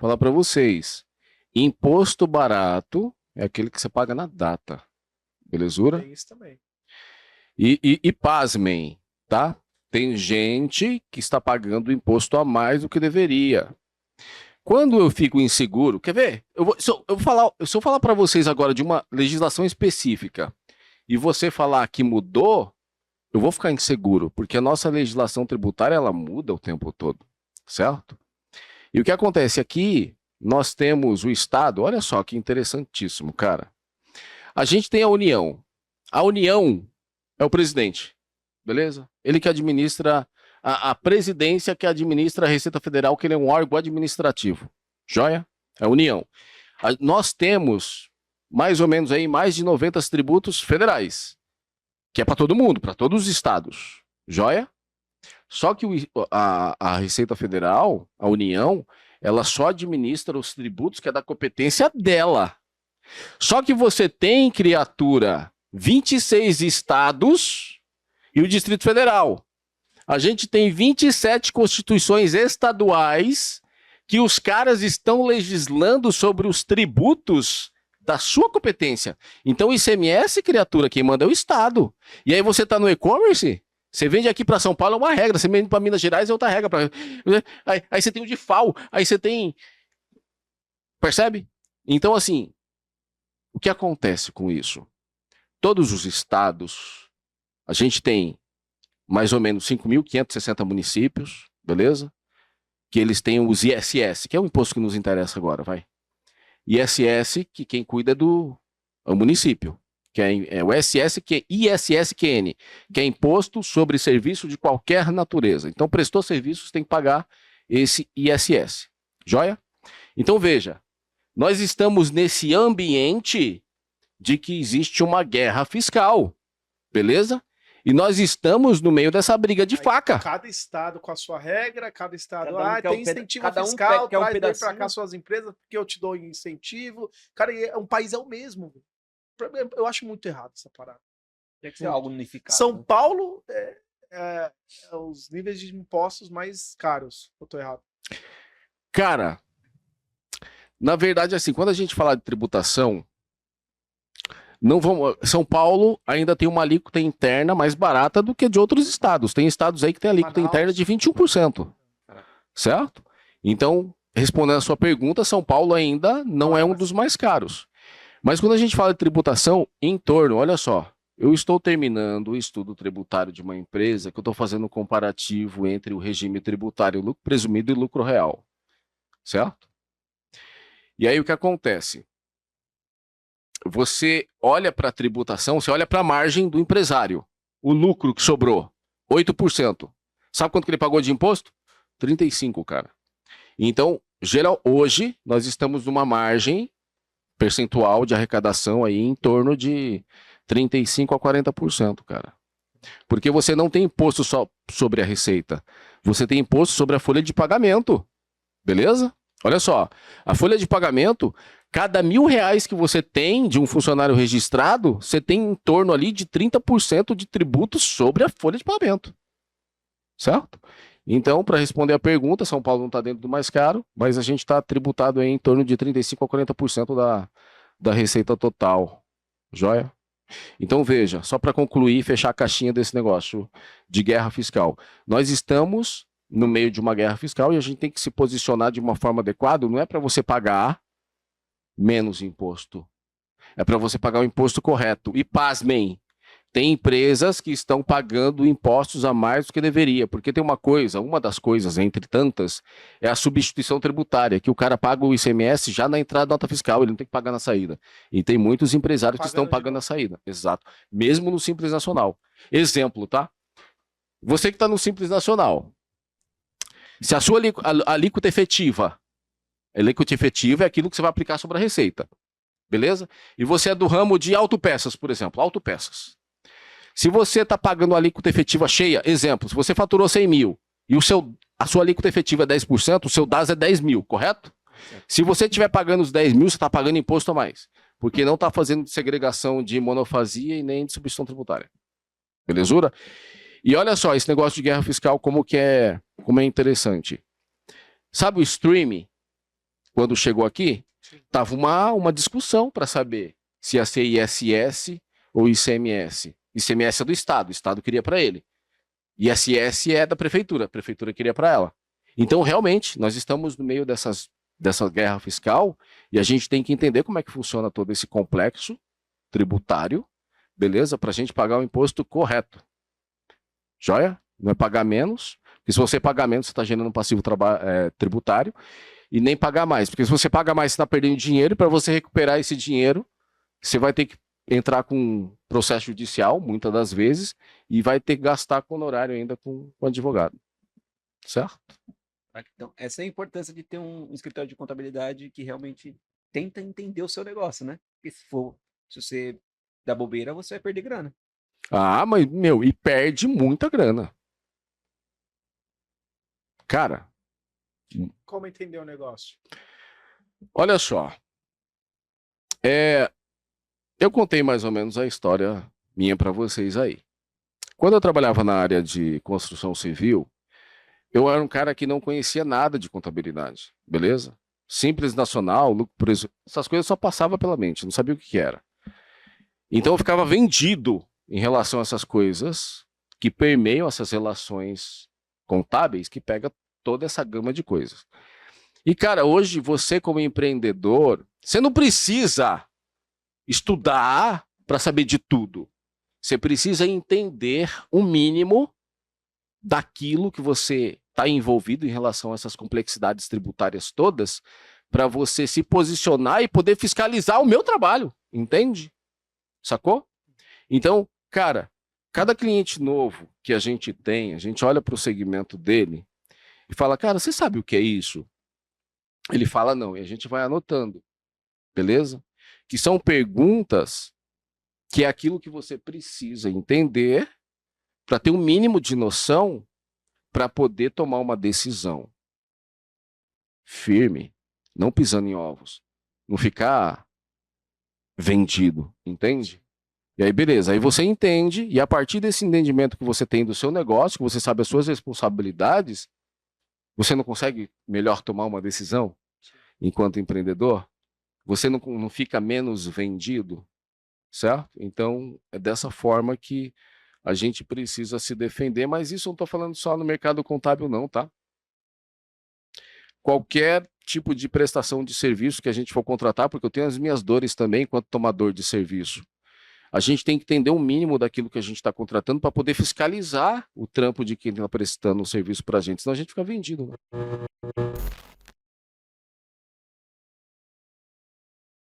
falar para vocês. Imposto barato é aquele que você paga na data. Belezura? Tem isso também. E pasmem, tá? Tem gente que está pagando imposto a mais do que deveria. Quando eu fico inseguro, quer ver? Se eu falar para vocês agora de uma legislação específica e você falar que mudou, eu vou ficar inseguro, porque a nossa legislação tributária ela muda o tempo todo, certo? E o que acontece aqui, nós temos o Estado, olha só que interessantíssimo, cara. A gente tem a União. A União é o presidente, beleza? Ele que administra a presidência, que administra a Receita Federal, que ele é um órgão administrativo. Joia? É a União. Nós temos mais ou menos aí mais de 90 tributos federais, que é para todo mundo, para todos os estados. Joia? Só que a Receita Federal, a União, ela só administra os tributos que é da competência dela. Só que você tem, criatura, 26 estados e o Distrito Federal. A gente tem 27 constituições estaduais que os caras estão legislando sobre os tributos da sua competência. Então, o ICMS, criatura, quem manda é o Estado. E aí você está no e-commerce, você vende aqui para São Paulo é uma regra, você vende para Minas Gerais é outra regra. Aí você tem o de FAO, aí você tem... Percebe? Então, assim, o que acontece com isso? Todos os estados, a gente tem mais ou menos 5.560 municípios, beleza? Que eles têm os ISS, que é o imposto que nos interessa agora, vai. ISS, que quem cuida é o município, que é o ISSQN, que é Imposto sobre Serviço de Qualquer Natureza. Então, prestou serviços, tem que pagar esse ISS. Joia? Então, veja, nós estamos nesse ambiente de que existe uma guerra fiscal, beleza? E nós estamos no meio dessa briga de faca. Cada estado com a sua regra, cada estado tem incentivo cada fiscal, quer um traz pedacinho para cá suas empresas, porque eu te dou incentivo. Cara, um país é o mesmo. Eu acho muito errado essa parada. Tem que ser algo unificado. São Paulo é os níveis de impostos mais caros. Eu tô errado. Cara, na verdade, assim, quando a gente fala de tributação, não vamos. São Paulo ainda tem uma alíquota interna mais barata do que de outros estados. Tem estados aí que tem alíquota interna de 21%. Certo? Então, respondendo a sua pergunta, São Paulo ainda não é um dos mais caros. Mas quando a gente fala de tributação, em torno, olha só, eu estou terminando o estudo tributário de uma empresa que eu estou fazendo um comparativo entre o regime tributário lucro presumido e lucro real. Certo? E aí o que acontece? Você olha para a tributação, você olha para a margem do empresário. O lucro que sobrou, 8%. Sabe quanto que ele pagou de imposto? 35%, cara. Então, hoje, nós estamos numa margem percentual de arrecadação aí em torno de 35% a 40%, cara. Porque você não tem imposto só sobre a receita. Você tem imposto sobre a folha de pagamento. Beleza? Olha só, a folha de pagamento, cada R$1.000 que você tem de um funcionário registrado, você tem em torno ali de 30% de tributos sobre a folha de pagamento. Certo? Então, para responder a pergunta, São Paulo não está dentro do mais caro, mas a gente está tributado em torno de 35% a 40% da receita total. Joia? Então, veja, só para concluir e fechar a caixinha desse negócio de guerra fiscal. Nós estamos no meio de uma guerra fiscal e a gente tem que se posicionar de uma forma adequada. Não é para você pagar menos imposto. É para você pagar o imposto correto. E pasmem, tem empresas que estão pagando impostos a mais do que deveria. Porque tem uma das coisas, entre tantas, é a substituição tributária, que o cara paga o ICMS já na entrada da nota fiscal, ele não tem que pagar na saída. E tem muitos empresários que estão pagando a saída. Exato. Mesmo no Simples Nacional. Exemplo, tá? Você que está no Simples Nacional, se a sua alíquota efetiva é aquilo que você vai aplicar sobre a receita, beleza? E você é do ramo de autopeças, por exemplo, autopeças. Se você está pagando a alíquota efetiva cheia, exemplo, se você faturou 100 mil e a sua alíquota efetiva é 10%, o seu DAS é 10 mil, correto? Se você estiver pagando os 10 mil, você está pagando imposto a mais, porque não está fazendo segregação de monofasia e nem de substituição tributária. Belezura? E olha só, esse negócio de guerra fiscal, como é interessante. Sabe o streaming? quando chegou aqui, Sim. tava uma discussão para saber se ia ser ISS ou ICMS. ICMS é do Estado, o Estado queria para ele. ISS é da prefeitura, a prefeitura queria para ela. Então, realmente, nós estamos no meio dessa guerra fiscal e a gente tem que entender como é que funciona todo esse complexo tributário, beleza? Para a gente pagar o imposto correto. Joia? Não é pagar menos, porque se você pagar menos, você está gerando um passivo tributário, e nem pagar mais, porque se você paga mais, você está perdendo dinheiro, e para você recuperar esse dinheiro, você vai ter que entrar com um processo judicial, muitas das vezes, e vai ter que gastar com honorário ainda com advogado. Certo? Então, essa é a importância de ter um escritório de contabilidade que realmente tenta entender o seu negócio, né? Porque se você dá bobeira, você vai perder grana. Ah, mas, meu, e perde muita grana. Cara, Como entender o negócio? olha só. Eu contei mais ou menos a história minha para vocês aí. Quando eu trabalhava na área de construção civil, eu era um cara que não conhecia nada de contabilidade, beleza? Simples nacional, lucro preço, essas coisas só passavam pela mente, não sabia o que era. Então eu ficava vendido em relação a essas coisas que permeiam essas relações contábeis, que pega toda essa gama de coisas. E, cara, hoje você como empreendedor, você não precisa estudar para saber de tudo. Você precisa entender o mínimo daquilo que você está envolvido em relação a essas complexidades tributárias todas, para você se posicionar e poder fiscalizar o meu trabalho, entende? Sacou? Então, cara, cada cliente novo que a gente tem, a gente olha para o segmento dele e fala, cara, você sabe o que é isso? Ele fala não, e a gente vai anotando, beleza? Que são perguntas que é aquilo que você precisa entender para ter um mínimo de noção para poder tomar uma decisão firme, não pisando em ovos, não ficar vendido, entende? E aí, beleza, aí você entende, e a partir desse entendimento que você tem do seu negócio, que você sabe as suas responsabilidades, você não consegue melhor tomar uma decisão enquanto empreendedor? Você não fica menos vendido, certo? Então, é dessa forma que a gente precisa se defender, mas isso eu não estou falando só no mercado contábil não, tá? Qualquer tipo de prestação de serviço que a gente for contratar, porque eu tenho as minhas dores também enquanto tomador de serviço. A gente tem que entender o mínimo daquilo que a gente está contratando para poder fiscalizar o trampo de quem está prestando o serviço para a gente, senão a gente fica vendido. Né?